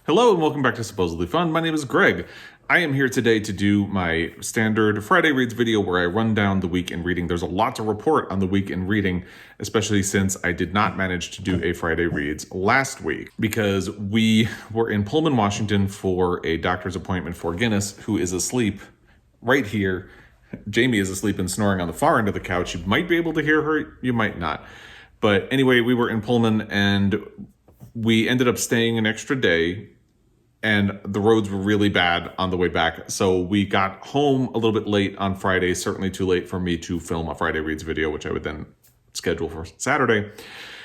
Hello and welcome back to Supposedly Fun. My name is Greg. I am here today to do my standard Friday Reads video where I run down the week in reading. There's a lot to report on the week in reading, especially since I did not manage to do a Friday Reads last week because we were in Pullman, Washington for a doctor's appointment for Guinness, who is asleep right here. Jamie is asleep and snoring on the far end of the couch. You might be able to hear her, you might not. But anyway, we were in Pullman and we ended up staying an extra day. And the roads were really bad on the way back. So we got home a little bit late on Friday, certainly too late for me to film a Friday Reads video, which I would then schedule for Saturday.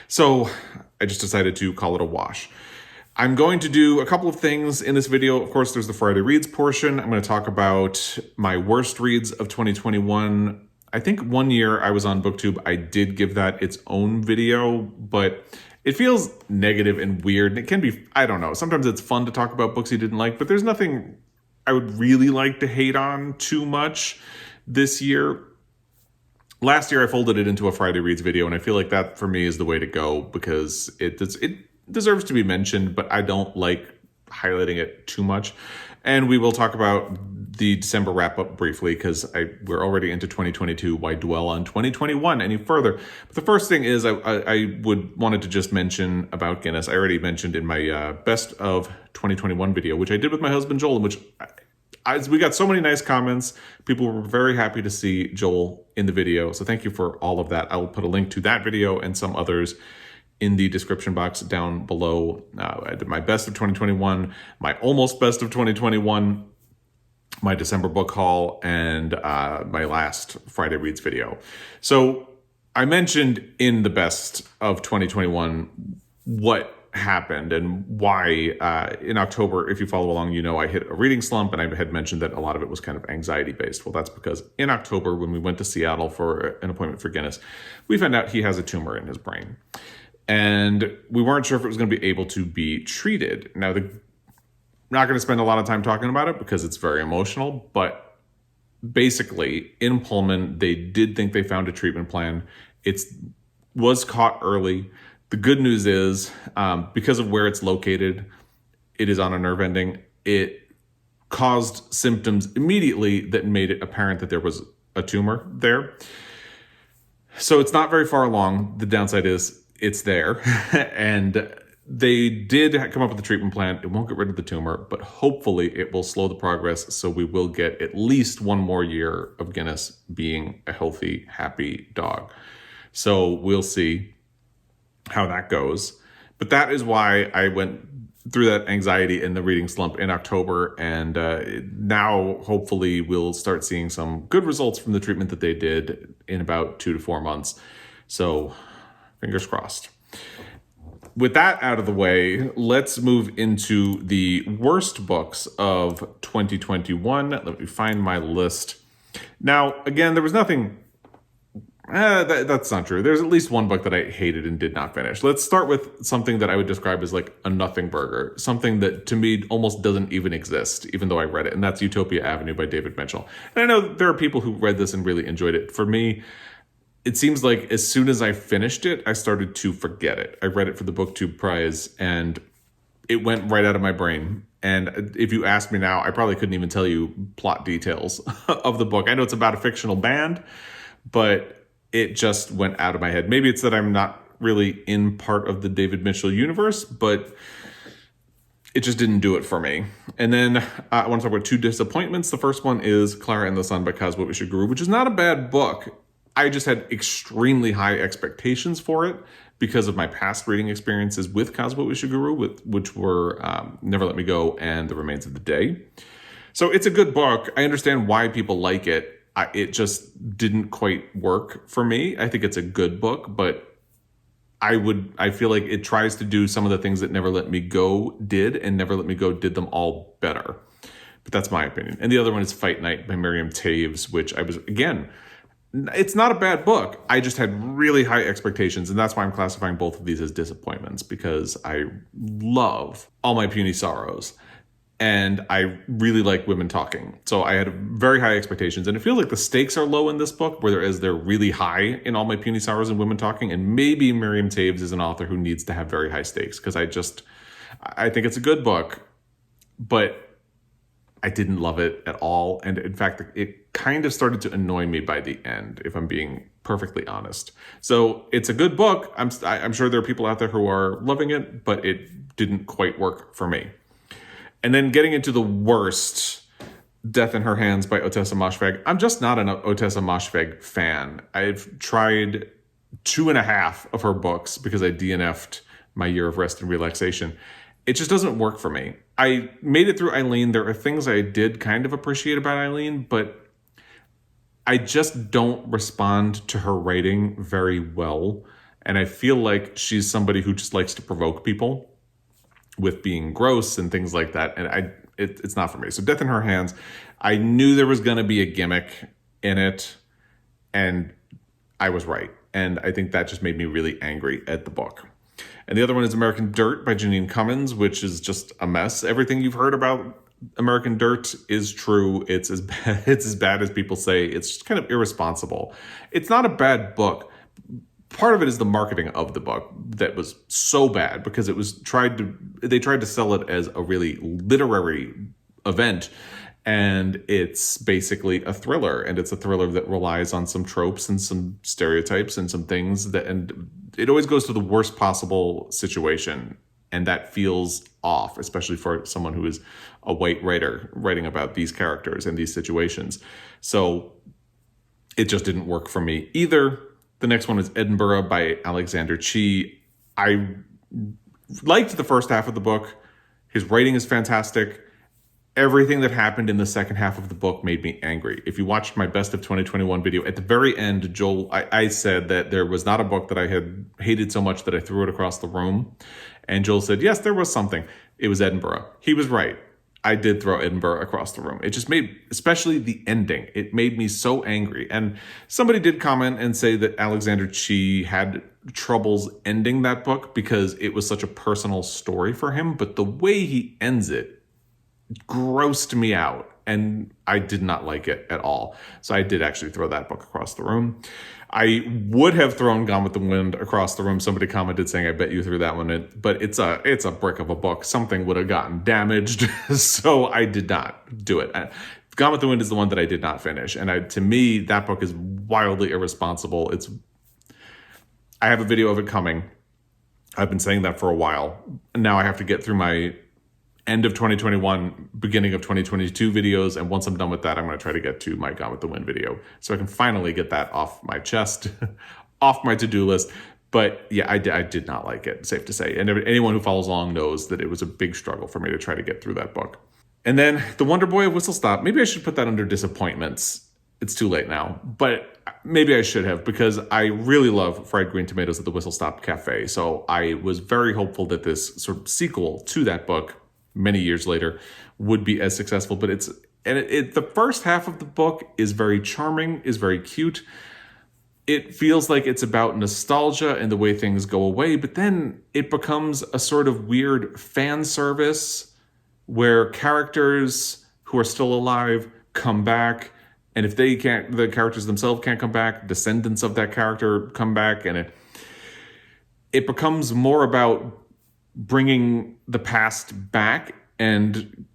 So I just decided to call it a wash. I'm going to do a couple of things in this video. Of course, there's the Friday Reads portion. I'm going to talk about my worst reads of 2021. I think one year I was on BookTube, I did give that its own video, but it feels negative and weird. And it can be, I don't know, sometimes it's fun to talk about books you didn't like, but there's nothing I would really like to hate on too much this year. Last year I folded it into a Friday Reads video, and I feel like that for me is the way to go because it deserves to be mentioned, but I don't like highlighting it too much. And we will talk about the December wrap-up briefly because we're already into 2022. Why dwell on 2021 any further? But the first thing is I wanted to just mention about Guinness. I already mentioned in my best of 2021 video, which I did with my husband Joel, in which we got so many nice comments. People were very happy to see Joel in the video. So thank you for all of that. I will put a link to that video and some others in the description box down below. I did my best of 2021, my almost best of 2021, my December book haul, and my last Friday Reads video. So I mentioned in the best of 2021 what happened and why in October, if you follow along, you know I hit a reading slump, and I had mentioned that a lot of it was kind of anxiety based. Well, that's because in October, when we went to Seattle for an appointment for Guinness, we found out he has a tumor in his brain. And we weren't sure if it was going to be able to be treated. Now, I'm not going to spend a lot of time talking about it because it's very emotional, but basically in Pullman, they did think they found a treatment plan. It was caught early. The good news is because of where it's located, it is on a nerve ending. It caused symptoms immediately that made it apparent that there was a tumor there. So it's not very far along. The downside is it's there, and they did come up with a treatment plan. It won't get rid of the tumor, but hopefully it will slow the progress so we will get at least one more year of Guinness being a healthy, happy dog. So we'll see how that goes. But that is why I went through that anxiety and the reading slump in October, and now hopefully we'll start seeing some good results from the treatment that they did in about 2 to 4 months. So fingers crossed. With that out of the way, let's move into the worst books of 2021. Let me find my list. Now, again, there was nothing... that's not true. There's at least one book that I hated and did not finish. Let's start with something that I would describe as like a nothing burger. Something that to me almost doesn't even exist, even though I read it. And that's Utopia Avenue by David Mitchell. And I know there are people who read this and really enjoyed it. For me, it seems like as soon as I finished it, I started to forget it. I read it for the BookTube prize and it went right out of my brain. And if you ask me now, I probably couldn't even tell you plot details of the book. I know it's about a fictional band, but it just went out of my head. Maybe it's that I'm not really in part of the David Mitchell universe, but it just didn't do it for me. And then I want to talk about 2 disappointments. The first one is Klara and the Sun by Kazuo Ishiguro, which is not a bad book. I just had extremely high expectations for it because of my past reading experiences with Kazuo Ishiguro, which were Never Let Me Go and The Remains of the Day. So it's a good book. I understand why people like it. It just didn't quite work for me. I think it's a good book, but I feel like it tries to do some of the things that Never Let Me Go did, and Never Let Me Go did them all better. But that's my opinion. And the other one is Fight Night by Miriam Toews, which I was, again... It's not a bad book. I just had really high expectations, and that's why I'm classifying both of these as disappointments, because I love All My Puny Sorrows, and I really like women talking. So I had very high expectations, and it feels like the stakes are low in this book, whereas they're really high in All My Puny Sorrows and Women Talking, and maybe Miriam Toews is an author who needs to have very high stakes, because I think it's a good book. but I didn't love it at all. And in fact, it kind of started to annoy me by the end, if I'm being perfectly honest. So it's a good book. I'm sure there are people out there who are loving it, but it didn't quite work for me. And then getting into the worst, Death in Her Hands by Ottessa Moshfegh. I'm just not an Ottessa Moshfegh fan. I've tried 2.5 of her books because I DNF'd my year of rest and relaxation. It just doesn't work for me. I made it through Eileen. There are things I did kind of appreciate about Eileen, but I just don't respond to her writing very well. And I feel like she's somebody who just likes to provoke people with being gross and things like that. And it's not for me. So Death in Her Hands, I knew there was going to be a gimmick in it, and I was right. And I think that just made me really angry at the book. And the other one is American Dirt by Jeanine Cummins, which is just a mess. Everything you've heard about American Dirt is true. It's as bad as people say. It's just kind of irresponsible. It's not a bad book. Part of it is the marketing of the book that was so bad because they tried to sell it as a really literary event, and it's basically a thriller, and it's a thriller that relies on some tropes and some stereotypes and some things and it always goes to the worst possible situation, and that feels off, especially for someone who is a white writer writing about these characters and these situations. So it just didn't work for me either. The next one is Edinburgh by Alexander Chee. I liked the first half of the book. His writing is fantastic. Everything that happened in the second half of the book made me angry. If you watched my Best of 2021 video, at the very end, I said that there was not a book that I had hated so much that I threw it across the room. And Joel said, yes, there was something. It was Edinburgh. He was right. I did throw Edinburgh across the room. It just made, especially the ending, it made me so angry. And somebody did comment and say that Alexander Chee had troubles ending that book because it was such a personal story for him. But the way he ends it grossed me out, and I did not like it at all. So I did actually throw that book across the room. I would have thrown Gone with the Wind across the room. Somebody commented saying, I bet you threw that one in, but it's a brick of a book. Something would have gotten damaged. So I did not do it. Gone with the Wind is the one that I did not finish. And to me, that book is wildly irresponsible. I have a video of it coming. I've been saying that for a while. Now I have to get through my end of 2021, beginning of 2022 videos. And once I'm done with that, I'm going to try to get to my Gone with the Wind video. So I can finally get that off my chest, off my to-do list. But yeah, I did not like it, safe to say. And anyone who follows along knows that it was a big struggle for me to try to get through that book. And then The Wonder Boy of Whistle Stop. Maybe I should put that under disappointments. It's too late now, but maybe I should have, because I really love fried green tomatoes at the Whistle Stop Cafe. So I was very hopeful that this sort of sequel to that book many years later would be as successful. But the first half of the book is very charming, is very cute. It feels like it's about nostalgia and the way things go away, but then it becomes a sort of weird fan service where characters who are still alive come back, and if the characters themselves can't come back, descendants of that character come back, and it becomes more about bringing the past back and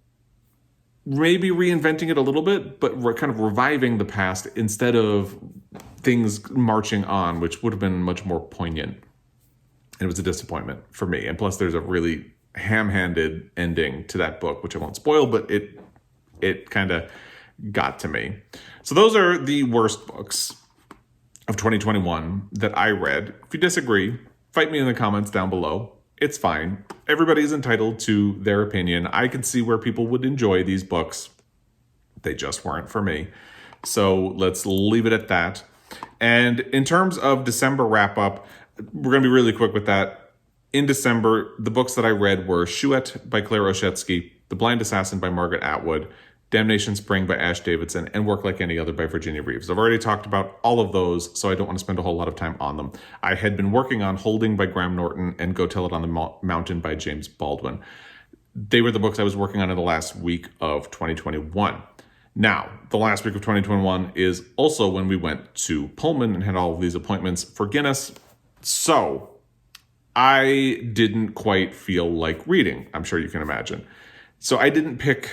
maybe reinventing it a little bit, but kind of reviving the past instead of things marching on, which would have been much more poignant. And it was a disappointment for me. And plus, there's a really ham-handed ending to that book, which I won't spoil, but it kind of got to me. So those are the worst books of 2021 that I read. If you disagree, fight me in the comments down below. It's fine. Everybody's entitled to their opinion. I could see where people would enjoy these books. They just weren't for me. So let's leave it at that. And in terms of December wrap-up, we're going to be really quick with that. In December, the books that I read were Stuart by Klara Oshetsky, The Blind Assassin by Margaret Atwood, Damnation Spring by Ash Davidson, and Work Like Any Other by Virginia Reeves. I've already talked about all of those, so I don't want to spend a whole lot of time on them. I had been working on Holding by Graham Norton and Go Tell It on the Mountain by James Baldwin. They were the books I was working on in the last week of 2021. Now, the last week of 2021 is also when we went to Pullman and had all of these appointments for Guinness. So I didn't quite feel like reading, I'm sure you can imagine. So I didn't pick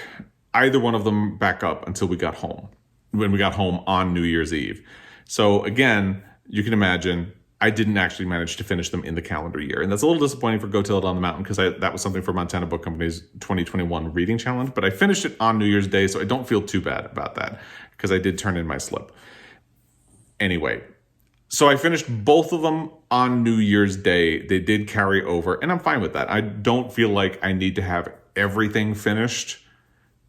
either one of them back up until we got home, when we got home on New Year's Eve. So again, you can imagine I didn't actually manage to finish them in the calendar year. And that's a little disappointing for Go Tell It on the Mountain, because that was something for Montana Book Company's 2021 reading challenge. But I finished it on New Year's Day, so I don't feel too bad about that, because I did turn in my slip. Anyway, so I finished both of them on New Year's Day. They did carry over, and I'm fine with that. I don't feel like I need to have everything finished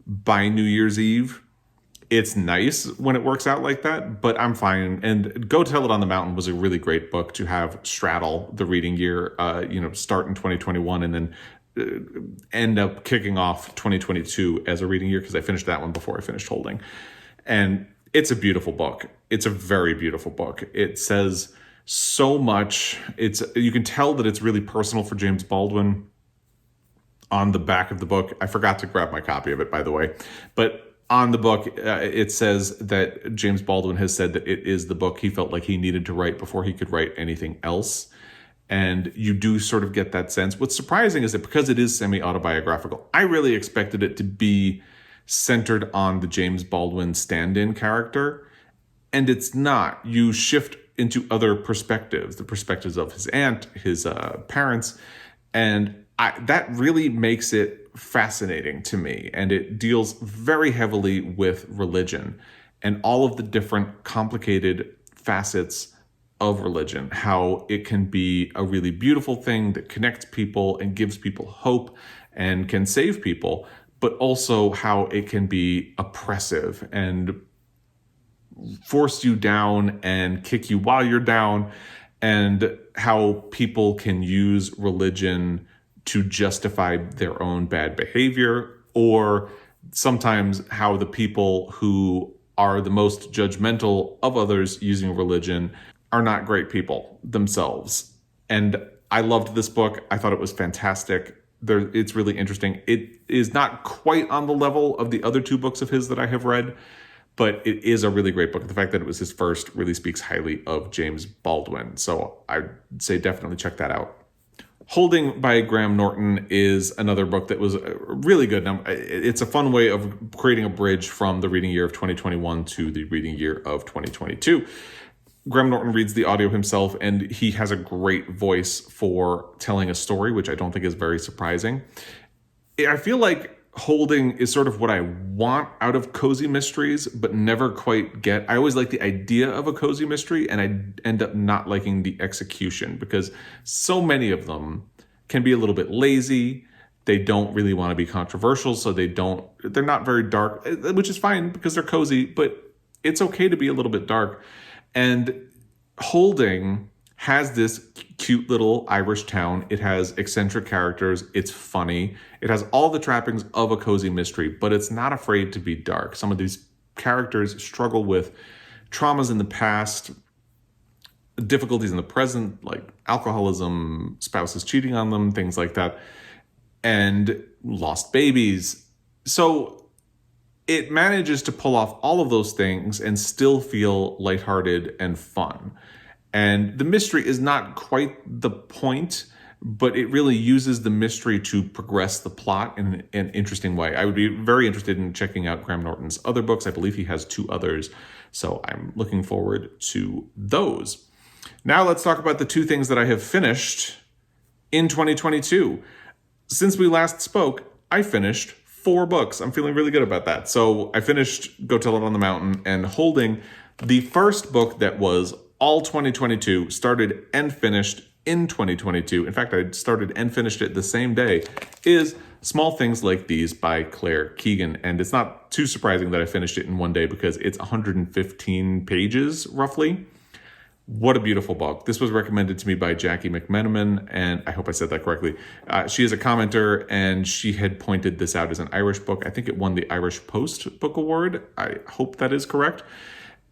by New Year's Eve. It's nice when it works out like that, but I'm fine. And Go Tell It on the Mountain was a really great book to have straddle the reading year, start in 2021 and then end up kicking off 2022 as a reading year, because I finished that one before I finished Holding. And it's a beautiful book. It's a very beautiful book. It says so much. You can tell that it's really personal for James Baldwin. On the back of the book, I forgot to grab my copy of it, by the way, but on the book, it says that James Baldwin has said that it is the book he felt like he needed to write before he could write anything else. And you do sort of get that sense. What's surprising is that because it is semi-autobiographical, I really expected it to be centered on the James Baldwin stand-in character, and it's not. You shift into other perspectives, the perspectives of his aunt, his parents, and that really makes it fascinating to me. And it deals very heavily with religion and all of the different complicated facets of religion, how it can be a really beautiful thing that connects people and gives people hope and can save people, but also how it can be oppressive and force you down and kick you while you're down, and how people can use religion to justify their own bad behavior, or sometimes how the people who are the most judgmental of others using religion are not great people themselves. And I loved this book. I thought it was fantastic. It's really interesting. It is not quite on the level of the other two books of his that I have read, but it is a really great book. The fact that it was his first really speaks highly of James Baldwin. So I'd say definitely check that out. Holding by Graham Norton is another book that was really good. Now, it's a fun way of creating a bridge from the reading year of 2021 to the reading year of 2022. Graham Norton reads the audio himself, and he has a great voice for telling a story, which I don't think is very surprising. I feel like Holding is sort of what I want out of cozy mysteries, but never quite get. I always like the idea of a cozy mystery, and I end up not liking the execution, because so many of them can be a little bit lazy. They don't really want to be controversial, so they're not very dark, which is fine because they're cozy, but it's okay to be a little bit dark. And Holding has this cute little Irish town. It has eccentric characters. It's funny. It has all the trappings of a cozy mystery, but it's not afraid to be dark. Some of these characters struggle with traumas in the past, difficulties in the present, like alcoholism, spouses cheating on them, things like that, and lost babies. So it manages to pull off all of those things and still feel lighthearted and fun. And the mystery is not quite the point, but it really uses the mystery to progress the plot in an interesting way. I would be very interested in checking out Graham Norton's other books. I believe he has 2 others, so I'm looking forward to those. Now let's talk about the 2 things that I have finished in 2022. Since we last spoke, I finished 4 books. I'm feeling really good about that. So I finished Go Tell It on the Mountain and Holding. The first book that was all 2022, started and finished in 2022. In fact, I started and finished it the same day, is Small Things Like These by Claire Keegan. And it's not too surprising that I finished it in one day, because it's 115 pages, roughly. What a beautiful book. This was recommended to me by Jackie McMenamin, and I hope I said that correctly. She is a commenter, and she had pointed this out as an Irish book. I think it won the Irish Post Book Award. I hope that is correct.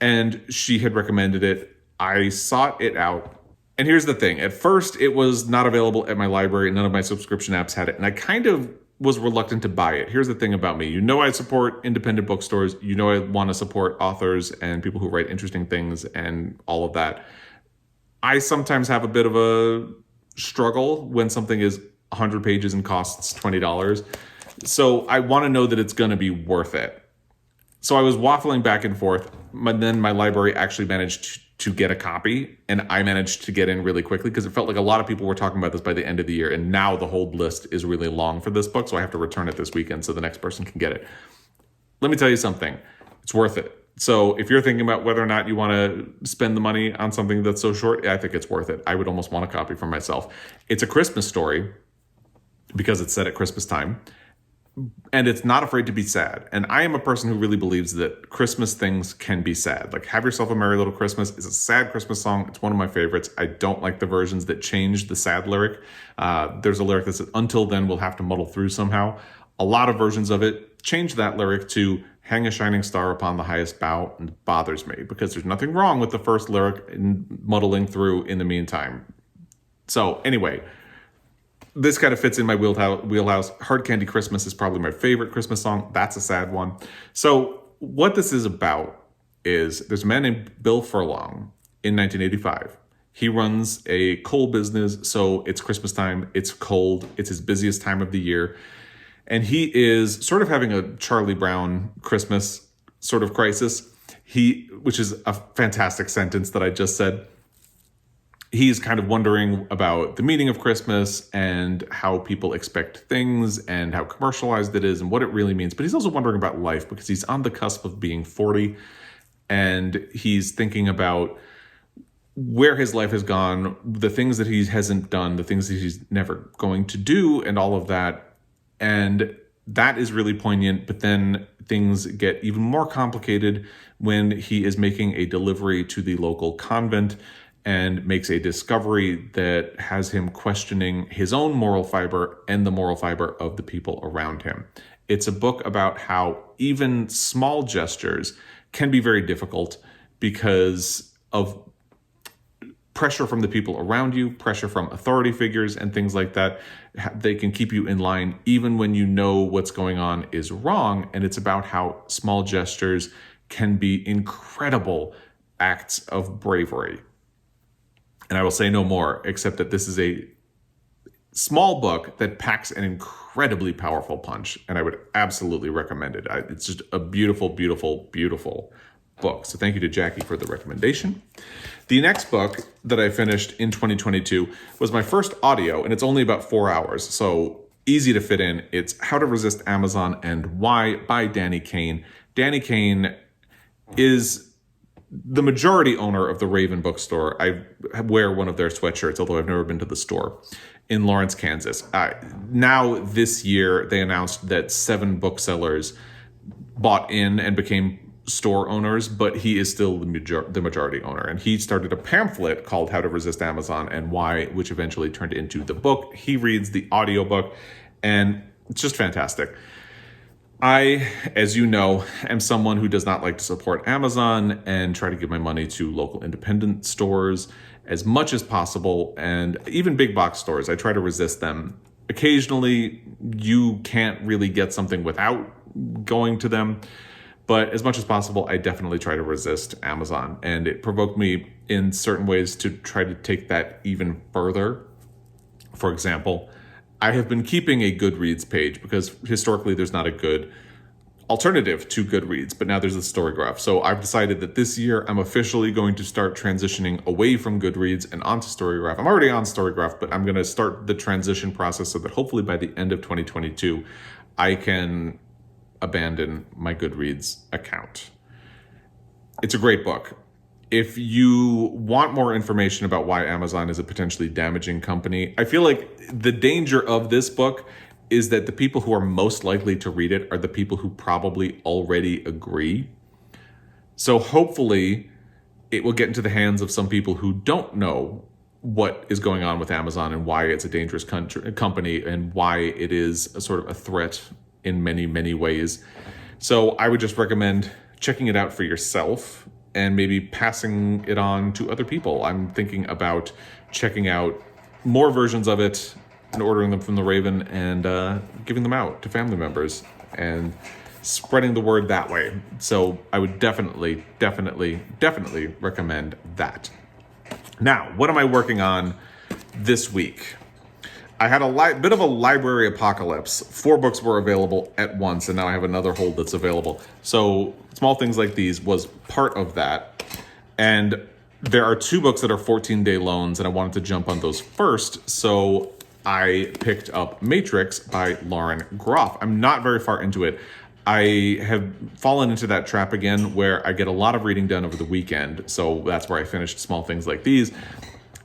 And she had recommended it. I sought it out. And here's the thing. At first, it was not available at my library. None of my subscription apps had it. And I kind of was reluctant to buy it. Here's the thing about me. You know I support independent bookstores. You know I want to support authors and people who write interesting things and all of that. I sometimes have a bit of a struggle when something is 100 pages and costs $20. So I want to know that it's going to be worth it. So I was waffling back and forth, but then my library actually managed to get a copy, and I managed to get in really quickly because it felt like a lot of people were talking about this by the end of the year, and now the hold list is really long for this book, so I have to return it this weekend so the next person can get it. Let me tell you something. It's worth it. So if you're thinking about whether or not you want to spend the money on something that's so short, I think it's worth it. I would almost want a copy for myself. It's a Christmas story because it's set at Christmas time. And it's not afraid to be sad. And I am a person who really believes that Christmas things can be sad. Like Have Yourself a Merry Little Christmas is a sad Christmas song. It's one of my favorites. I don't like the versions that change the sad lyric. There's a lyric that says, until then we'll have to muddle through somehow. A lot of versions of it change that lyric to hang a shining star upon the highest bough, and it bothers me because there's nothing wrong with the first lyric and muddling through in the meantime. So anyway, this kind of fits in my wheelhouse. Hard Candy Christmas is probably my favorite Christmas song. That's a sad one. So what this is about is there's a man named Bill Furlong in 1985. He runs a coal business, so it's Christmas time, it's cold, it's his busiest time of the year. And he is sort of having a Charlie Brown Christmas sort of crisis. Which is a fantastic sentence that I just said. He's kind of wondering about the meaning of Christmas and how people expect things and how commercialized it is and what it really means. But he's also wondering about life because he's on the cusp of being 40 and he's thinking about where his life has gone, the things that he hasn't done, the things that he's never going to do, and all of that. And that is really poignant, but then things get even more complicated when he is making a delivery to the local convent and makes a discovery that has him questioning his own moral fiber and the moral fiber of the people around him. It's a book about how even small gestures can be very difficult because of pressure from the people around you, pressure from authority figures and things like that. They can keep you in line even when you know what's going on is wrong. And it's about how small gestures can be incredible acts of bravery. And I will say no more, except that this is a small book that packs an incredibly powerful punch, and I would absolutely recommend it. It's just a beautiful, beautiful, beautiful book. So thank you to Jackie for the recommendation. The next book that I finished in 2022 was my first audio, and it's only about 4 hours, so easy to fit in. It's How to Resist Amazon and Why by Danny Kane. Danny Kane is the majority owner of the Raven bookstore. I wear one of their sweatshirts, although I've never been to the store, in Lawrence, Kansas. Now this year, they announced that 7 booksellers bought in and became store owners, but he is still the majority owner. And he started a pamphlet called How to Resist Amazon and Why, which eventually turned into the book. He reads the audiobook, and it's just fantastic. I, as you know, am someone who does not like to support Amazon and try to give my money to local independent stores as much as possible, and even big box stores. I try to resist them. Occasionally, you can't really get something without going to them, but as much as possible, I definitely try to resist Amazon, and it provoked me in certain ways to try to take that even further. For example, I have been keeping a Goodreads page because historically there's not a good alternative to Goodreads, but now there's the Storygraph. So I've decided that this year I'm officially going to start transitioning away from Goodreads and onto Storygraph. I'm already on Storygraph, but I'm going to start the transition process so that hopefully by the end of 2022, I can abandon my Goodreads account. It's a great book. If you want more information about why Amazon is a potentially damaging company, I feel like the danger of this book is that the people who are most likely to read it are the people who probably already agree. So hopefully it will get into the hands of some people who don't know what is going on with Amazon and why it's a dangerous company and why it is a sort of a threat in many, many ways. So I would just recommend checking it out for yourself and maybe passing it on to other people. I'm thinking about checking out more versions of it and ordering them from the Raven and giving them out to family members and spreading the word that way. So I would definitely recommend that. Now, what am I working on this week? I had a bit of a library apocalypse. 4 books were available at once, and now I have another hold that's available. So Small Things Like These was part of that. And there are 2 books that are 14-day loans, and I wanted to jump on those first. So I picked up Matrix by Lauren Groff. I'm not very far into it. I have fallen into that trap again where I get a lot of reading done over the weekend. So that's where I finished Small Things Like These.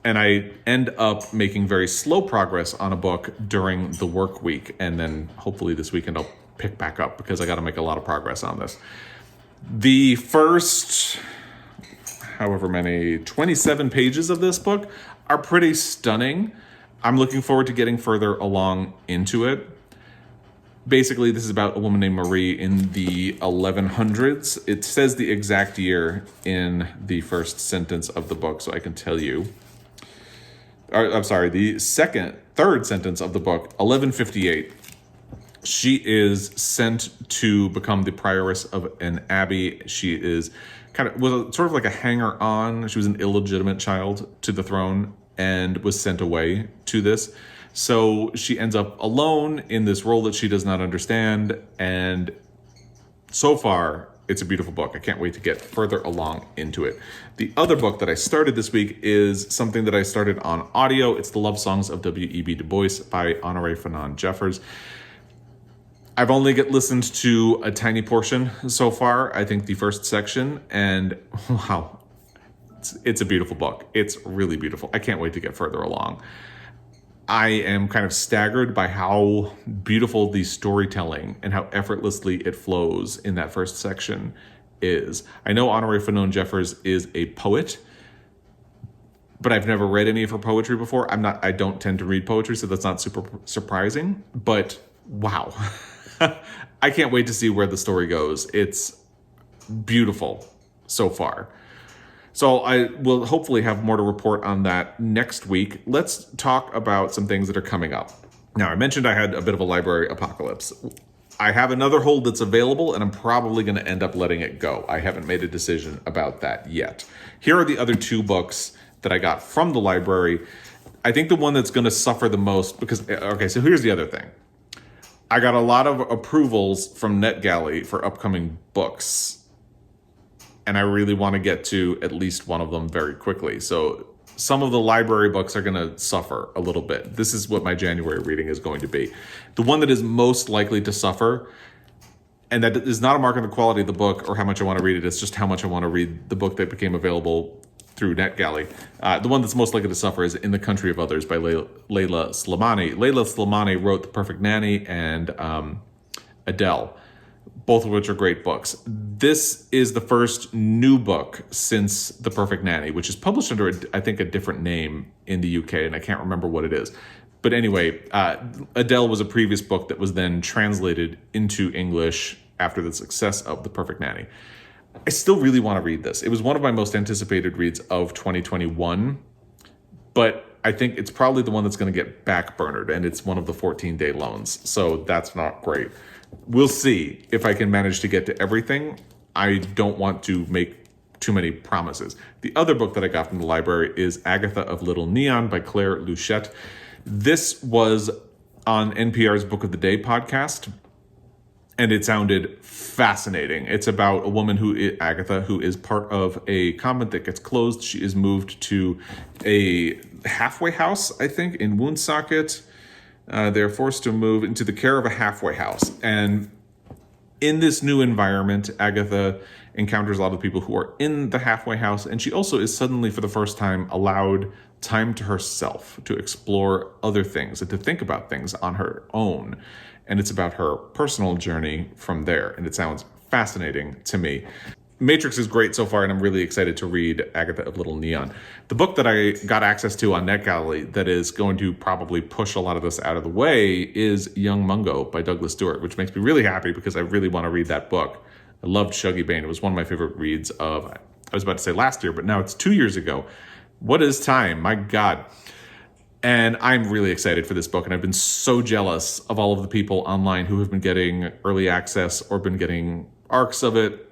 And I end up making very slow progress on a book during the work week. And then hopefully this weekend I'll pick back up because I got to make a lot of progress on this. The first, however many, 27 pages of this book are pretty stunning. I'm looking forward to getting further along into it. Basically, this is about a woman named Marie in the 1100s. It says the exact year in the first sentence of the book, so I can tell you. I'm sorry, the third sentence of the book, 1158. She is sent to become the prioress of an abbey. She is was sort of like a hanger-on. She was an illegitimate child to the throne and was sent away to this. So she ends up alone in this role that she does not understand. And so far, it's a beautiful book. I can't wait to get further along into it. The other book that I started this week is something that I started on audio. It's The Love Songs of W.E.B. DuBois by Honorée Fannone Jeffers. I've only listened to a tiny portion so far. I think the first section, and wow, it's a beautiful book. It's really beautiful. I can't wait to get further along. I am kind of staggered by how beautiful the storytelling and how effortlessly it flows in that first section is. I know Honorée Fannone Jeffers is a poet, but I've never read any of her poetry before. I don't tend to read poetry, so that's not super surprising, but wow. I can't wait to see where the story goes. It's beautiful so far. So I will hopefully have more to report on that next week. Let's talk about some things that are coming up. Now, I mentioned I had a bit of a library apocalypse. I have another hold that's available, and I'm probably going to end up letting it go. I haven't made a decision about that yet. Here are the other 2 books that I got from the library. I think the one that's going to suffer the most because, okay, so here's the other thing. I got a lot of approvals from NetGalley for upcoming books, and I really want to get to at least one of them very quickly. So some of the library books are going to suffer a little bit. This is what my January reading is going to be. The one that is most likely to suffer, and that is not a mark on the quality of the book or how much I want to read it, it's just how much I want to read the book that became available through NetGalley. The one that's most likely to suffer is In the Country of Others by Leila Slimani. Leila Slimani wrote The Perfect Nanny and Adele, both of which are great books. This is the first new book since The Perfect Nanny, which is published under, I think, a different name in the UK, and I can't remember what it is. But anyway, Adele was a previous book that was then translated into English after the success of The Perfect Nanny. I still really want to read this. It was one of my most anticipated reads of 2021, but I think it's probably the one that's going to get backburnered, and it's one of the 14-day loans, so that's not great. We'll see if I can manage to get to everything. I don't want to make too many promises. The other book that I got from the library is Agatha of Little Neon by Claire Luchette. This was on NPR's Book of the Day podcast, and it sounded fascinating. It's about a woman Agatha, who is part of a convent that gets closed. She is moved to a halfway house, I think, in Woonsocket. They're forced to move into the care of a halfway house. And in this new environment, Agatha encounters a lot of people who are in the halfway house. And she also is suddenly, for the first time, allowed time to herself to explore other things and to think about things on her own. And it's about her personal journey from there. And it sounds fascinating to me. Matrix is great so far, and I'm really excited to read Agatha of Little Neon. The book that I got access to on NetGalley that is going to probably push a lot of this out of the way is Young Mungo by Douglas Stuart, which makes me really happy because I really want to read that book. I loved Shuggy Bane. It was one of my favorite reads of, I was about to say last year, but now it's 2 years ago. What is time? My God. And I'm really excited for this book, and I've been so jealous of all of the people online who have been getting early access or been getting arcs of it.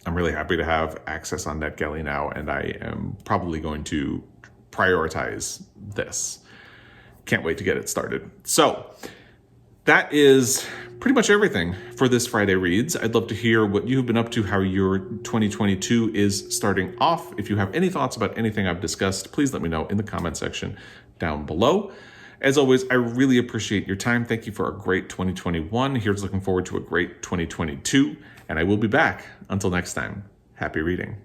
I'm really happy to have access on NetGalley now, and I am probably going to prioritize this. can't wait to get it started. So that is pretty much everything for this Friday Reads. I'd love to hear what you've been up to, how your 2022 is starting off. If you have any thoughts about anything I've discussed, please let me know in the comment section down below. As always, I really appreciate your time. Thank you for a great 2021. Here's looking forward to a great 2022. And I will be back. Until next time, happy reading.